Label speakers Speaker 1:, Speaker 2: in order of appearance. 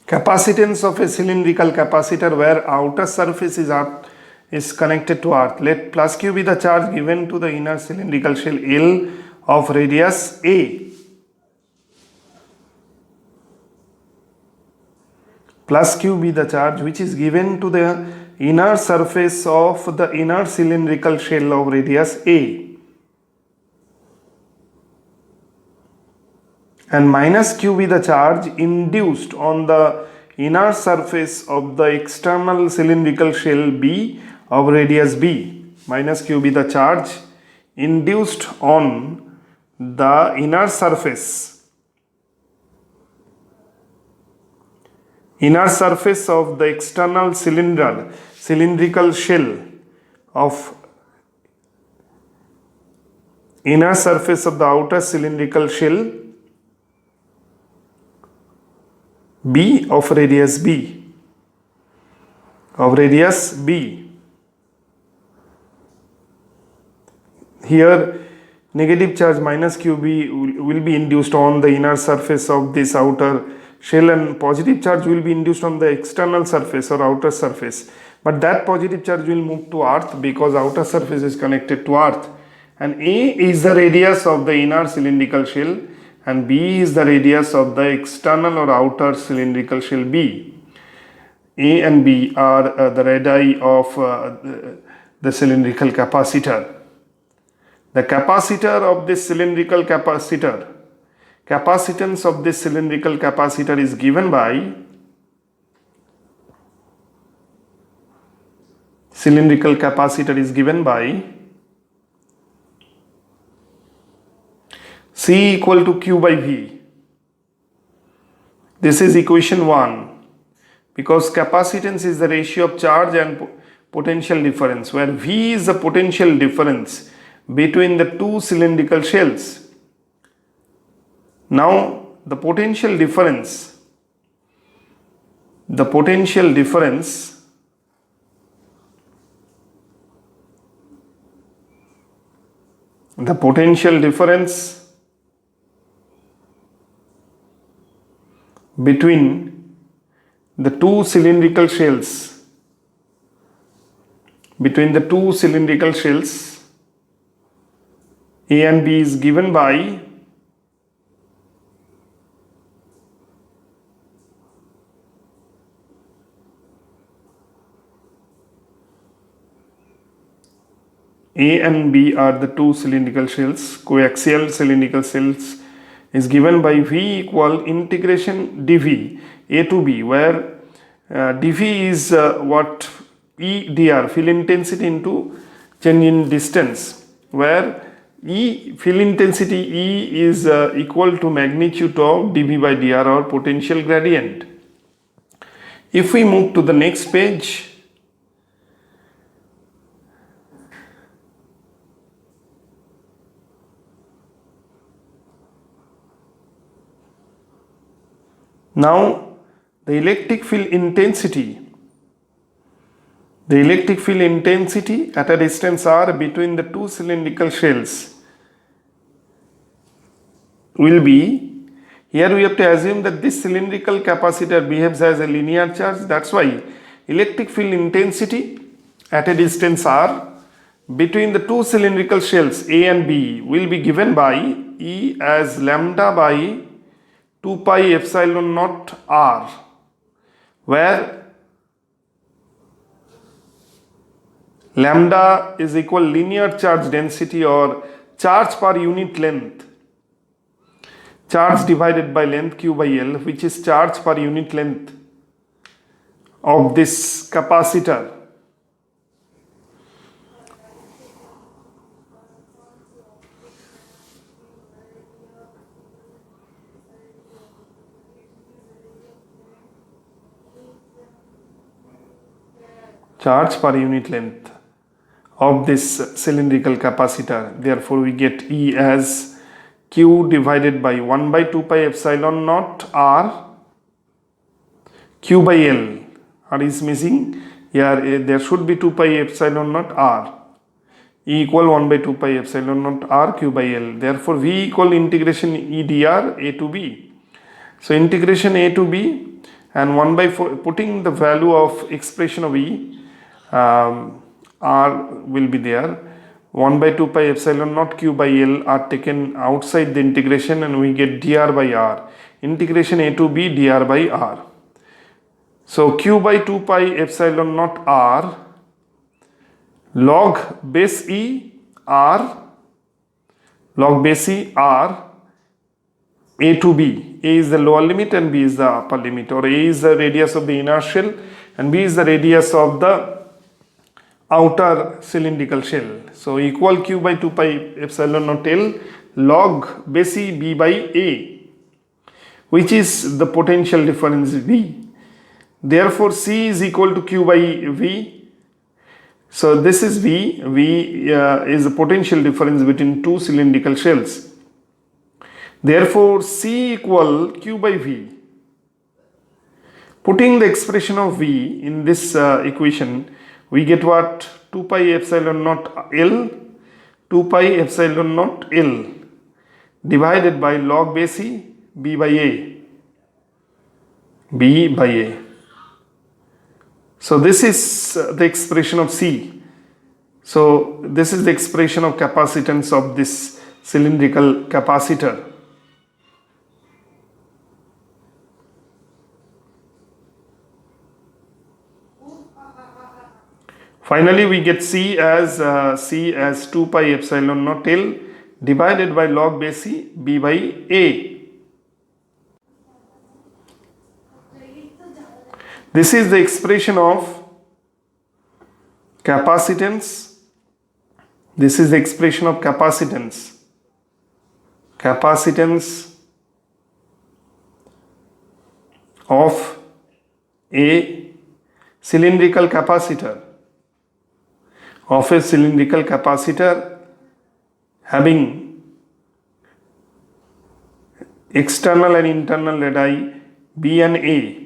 Speaker 1: Capacitance of a cylindrical capacitor where outer surface is connected to earth. Let plus q be the charge given to the inner cylindrical shell L of radius A. Plus q be the charge which is given to the inner surface of the inner cylindrical shell of radius A. And minus q be the charge induced on the inner surface of the external cylindrical shell B of radius B. Minus q be the charge induced on the inner surface of the external cylindrical shell of inner surface of the outer cylindrical shell B of radius B. Here negative charge minus qb will be induced on the inner surface of this outer shell and positive charge will be induced on the external surface or outer surface. But that positive charge will move to earth because outer surface is connected to earth. And A is the radius of the inner cylindrical shell and B is the radius of the external or outer cylindrical shell B. A and B are the radii of the cylindrical capacitor. The capacitor of this cylindrical capacitor, capacitance of this cylindrical capacitor is given by C equal to Q by V. This is equation 1 because capacitance is the ratio of charge and potential difference, where V is the potential difference between the two cylindrical shells. Now the potential difference between the two cylindrical shells A and B is given by A and B are the two cylindrical shells, coaxial cylindrical shells, is given by V equal integration dV A to B, where dV is what E dr, field intensity into change in distance, where field intensity E is equal to magnitude of dV by dr or potential gradient. If we move to the next page, now the electric field intensity at a distance r between the two cylindrical shells will be, here we have to assume that this cylindrical capacitor behaves as a linear charge. That's why electric field intensity at a distance r between the two cylindrical shells A and B will be given by E as lambda by 2 pi epsilon naught r, where lambda is equal linear charge density or charge per unit length, charge divided by length Q by L, which is charge per unit length of this capacitor. Charge per unit length of this cylindrical capacitor. Therefore, we get E as Q divided by 1 by 2 pi epsilon naught R Q by L. R is missing. Here there should be 2 pi epsilon naught R. E equal 1 by 2 pi epsilon naught R Q by L. Therefore, V equal integration E dr A to B. So, integration A to B, and 1 by 4, putting the value of expression of E, R will be there. 1 by 2 pi epsilon naught q by L are taken outside the integration, and we get dr by r. Integration a to b dr by r. So q by 2 pi epsilon naught r log base E r, log base E r, a to b. A is the lower limit and b is the upper limit, or a is the radius of the inner shell and b is the radius of the outer cylindrical shell. So equal q by 2 pi epsilon naught L log base E b by a, which is the potential difference V. Therefore C is equal to q by V. So this is V. V is the potential difference between two cylindrical shells. Therefore C equal q by V. Putting the expression of V in this equation, we get what? 2 pi epsilon naught L, 2 pi epsilon naught L divided by log base E b by a, b by a. So this is the expression of C. So this is the expression of capacitance of this cylindrical capacitor. Finally, we get C as 2 pi epsilon naught L divided by log base E b by a. This is the expression of capacitance. This is the expression of capacitance. Capacitance of a cylindrical capacitor. Of a cylindrical capacitor having external and internal radii B and A.